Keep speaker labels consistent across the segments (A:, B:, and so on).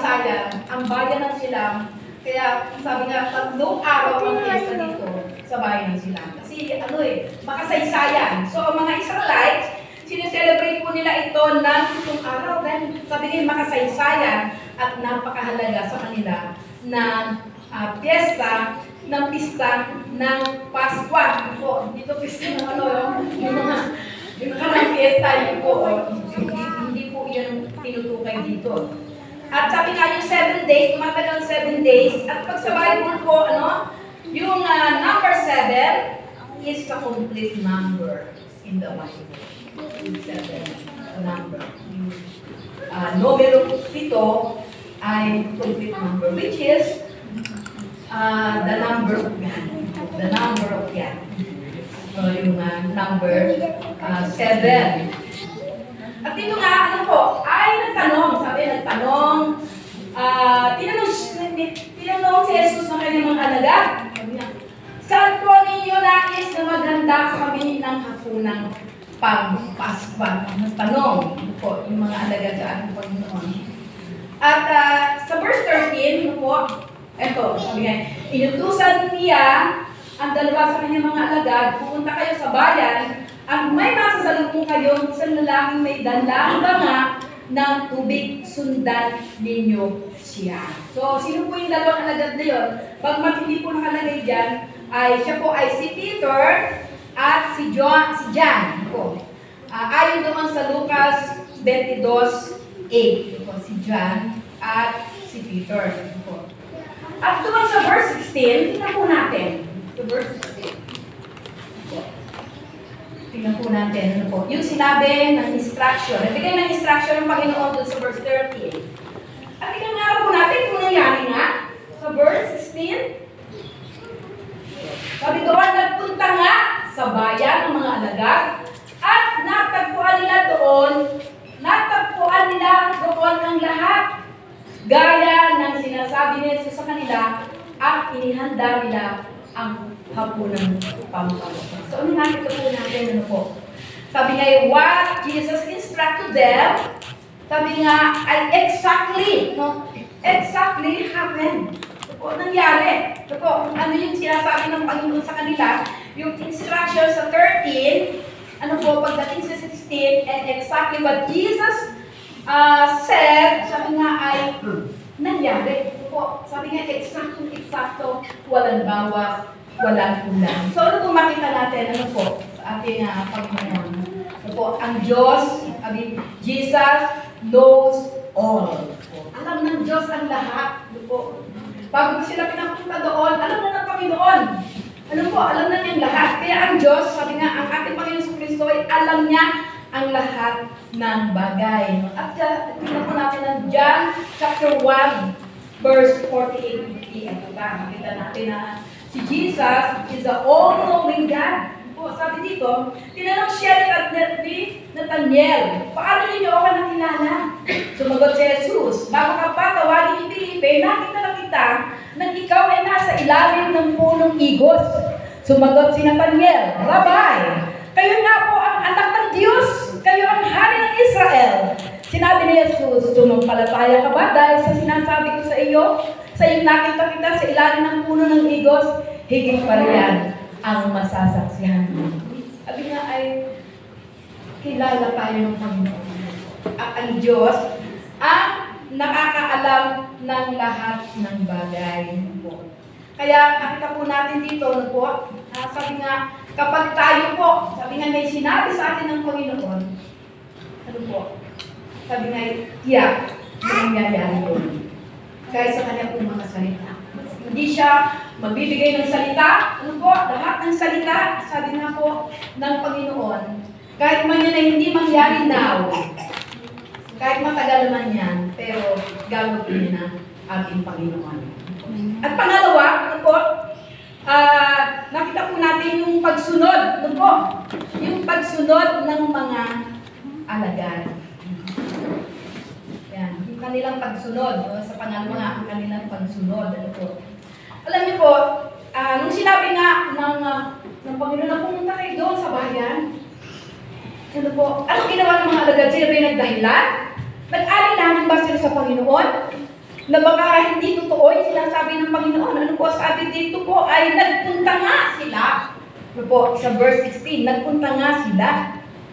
A: kasaysayan, ang bayan ng Silam. Kaya sabi nga, 3 araw ang fiesta dito sa bayan ng Silam. Kasi makasaysayan. So ang mga Israelites, sineselebrate po nila ito ng 3 araw. Then sabi nga, makasaysayan at napakahalaga sa kanila na fiesta ng pista ng Pasko. Dito pista ng yung kanang fiesta, hindi po yan tinutukay dito. At sabi nga yung 7 days, tumatagal 7 days. At pag sa Bible po, yung number 7 is the complete number in the Bible. Yung 7 number. Numero 7 ay complete number, which is the number of God. The number of God. So, yung number 7. At dito nga, ay nagtanong, tinanong si Jesus ng kanyang mga alagad. Sabi niya, saan po ninyo nais na maganda kami ng hapunang pagpaspa? Tanong po yung mga alagad sa ating Panginoon. At sa verse 13, sabi niya, inutusan niya ang 2 sa kanyang mga alagad, pupunta kayo sa bayan, at may masasalubong kayo sa lalaking may dalang banga ng tubig, sundan ninyo siya. So, sino po yung 2 alagad na yun? Pagmat hindi po nakalagay dyan, siya po ay si Peter at si John. Ayon naman sa Lucas 22:8. Si John at si Peter. At doon sa verse 16, tingnan po natin. To verse 16. Tingnan po natin. Yung sinabi ng instruction. Nabigay ng instruction ng Panginoon doon sa verse 13. At tingnan nga po natin kung nangyari nga. Sa verse 16. Sabi doon, nagpunta nga sa bayan ng mga alagad at natagpuan nila doon ang lahat. Gaya ng sinasabi niya sa kanila at inihanda nila ang hapunang pampalok. So, nakita po natin Sabi nga, what Jesus instructed them, sabi nga, ay exactly happened. Nangyari. Ano yung sinasabi ng Panginoon sa kanila? Yung instruction sa 13, pagdating sa 16, and exactly what Jesus said, sabi nga ay nangyari. Sabi nga, eksakto, walang bawas, walang kulang. So, ano kung makita natin, sa ating Panginoon? Ang Diyos, Jesus knows all. Alam ng Diyos ang lahat. Bago sila pinapunta doon, alam na ng Panginoon. Alam na niyang lahat. Kaya ang Diyos, sabi nga, ang ating Panginoon sa Kristo ay alam niya ang lahat ng bagay. At tingnan po natin ang John chapter 1, verse 48-50. Makita natin na si Jesus is the all-knowing God. Sabi dito, tinanong siya ni Nathaniel, paano niyo ako nakilala? Sumagot si Jesus, bago ka pa tawagin ni Felipe, nakita na kita nang ikaw ay nasa ilalim ng punong igos. Sumagot si Nathaniel, Rabbi, kayo nga po ang anak ng Diyos, kayo ang hari ng Israel. Sinabi ni Jesus, sumampalataya ka ba dahil sa sinasabi ko sa iyo? Sa iyong nakita kita sa ilalim ng puno ng igos, higit pa riyan ang masasaksihan mo. Sabi nga ay, kilala tayo ng Panginoon. Ang Diyos ang nakakaalam ng lahat ng bagay po. Kaya nakita po natin dito, sabi nga, kapag tayo po, sabi nga may sinabi sa atin ng Panginoon, sabi nga, tiyak, nangyayari po. Kahit sa kanya po mga salita. Hindi siya magbibigay ng salita. Lahat ng salita, sabi nga po ng Panginoon, kahit man yan ay hindi mangyari now, kahit matagal man yan, pero gagawin niya ng ating Panginoon. At pangalawa, nakita po natin yung pagsunod, yung pagsunod ng mga alagad. Yan, yung kanilang pagsunod, sa pangalawa ang kanilang pagsunod. Alam niyo po, nung sinabi nga ng Panginoon na pumunta kayo doon sa bayan, ano ginawa ng mga alagad? Sila rin nagdahilan? Nag-alilangan ba sila sa Panginoon? na baka hindi totoo yung sinasabi ng Panginoon. Ano po, sabi dito po ay nagpunta nga sila. Ano po, sa verse 16, nagpunta nga sila.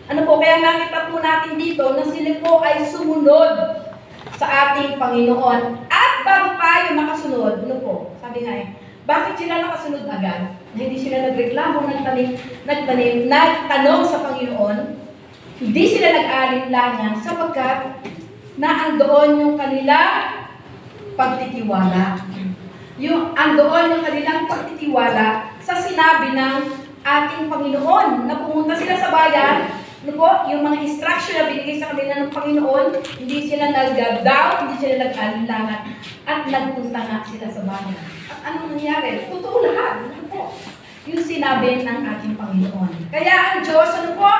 A: Ano po, kaya nakita po natin dito na sila po ay sumunod sa ating Panginoon. At bago tayo makasunod, ano po, sabi nga bakit sila nakasunod agad? Hindi sila nagreklamo, nagtanong sa Panginoon. Hindi sila nag-alinlangan sapagkat naandoon yung kanilang pagtitiwala. Andoon yung kanilang pagtitiwala sa sinabi ng ating Panginoon na pumunta sila sa bayan. Ano po, yung mga instruction na binigay sa kanila ng Panginoon, hindi sila nag-doubt, hindi sila nag-alinlangan, at nagpunta nga sila sa bayan. At anong nangyari? Totoo lahat. Ano po? Yung sinabi ng ating Panginoon. Kaya ang Diyos, ano po?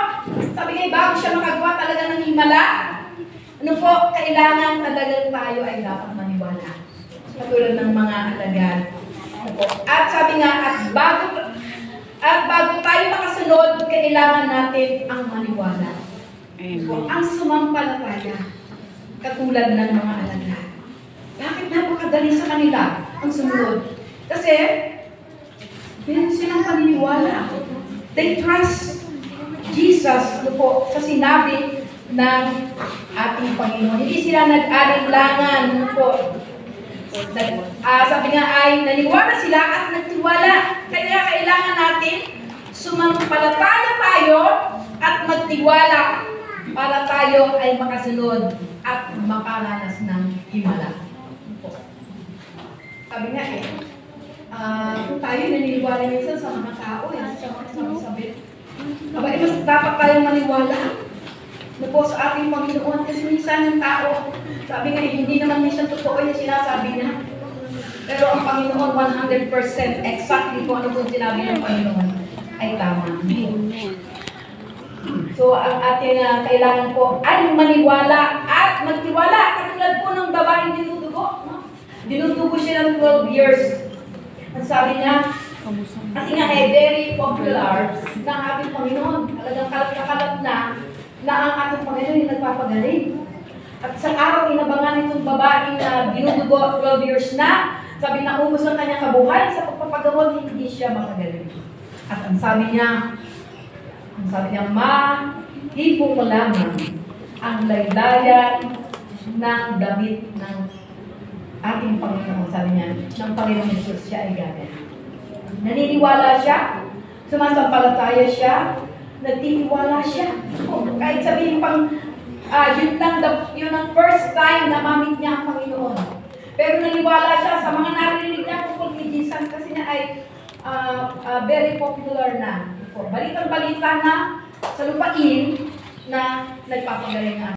A: Sabi nga, bago siya makagawa talaga ng himala, ano po, kailangan talagang tayo ay dapat maniwala. Katulad ng mga alagad. Ano po? At sabi nga, at bago tayo makasunod, kailangan natin ang maniwala. Amen. Ang sumampalataya, katulad ng mga alagad. Bakit napakadali sa kanila ang sumunod? Kasi, meron silang paniniwala. They trust Jesus, ano po, sa sinabi ng ating Panginoon. Hindi sila nag-alinlangan, ano po. Sabi nga ay naniwala sila at nagtiwala. Kaya kailangan natin sumampalataya tayo at magtiwala para tayo ay makasunod at makaranas ng himala. Sabi nga kung tayo naniniwala minsan sa mga tao, sa mga sabi, mas dapat tayong maniwala na po sa ating Panginoon kasi minsan yung tao, sabi nga, hindi naman minsan totoo yung sinasabi niya. Pero ang Panginoon, 100% exactly kung ano po sinabi ng Panginoon ay tama. So, ang ating kailangan po ay maniwala at magtiwala. Katulad po ng babaeng dinudugo. No? Dinudugo siya ng 12 years. Ang sabi niya, kasi nga very popular ng ating Panginoon. Talagang kalat na ang ating Panginoon yung nagpapagaling. At sa araw, inabangan itong babaeng na dinudugo 12 years na, sabi na ubos ang kanyang kabuhay, sa pagpapagamot, hindi siya makagaling. At ang sabi niya, mahipo ko lamang ang laylayan ng damit ng ating Panginoon. Sabi niya, ng Panginoon Jesus siya ay gagawin. Naniniwala siya, sumasampalataya siya, nagtitiwala siya. Kahit sabihin pang, yun ang first time na mamit niya ang Panginoon. Pero naniwala siya sa mga narinig niya tungkol kay Jesus kasi niya ay very popular na. Balitang-balita na sa lupain na nagpapagaling na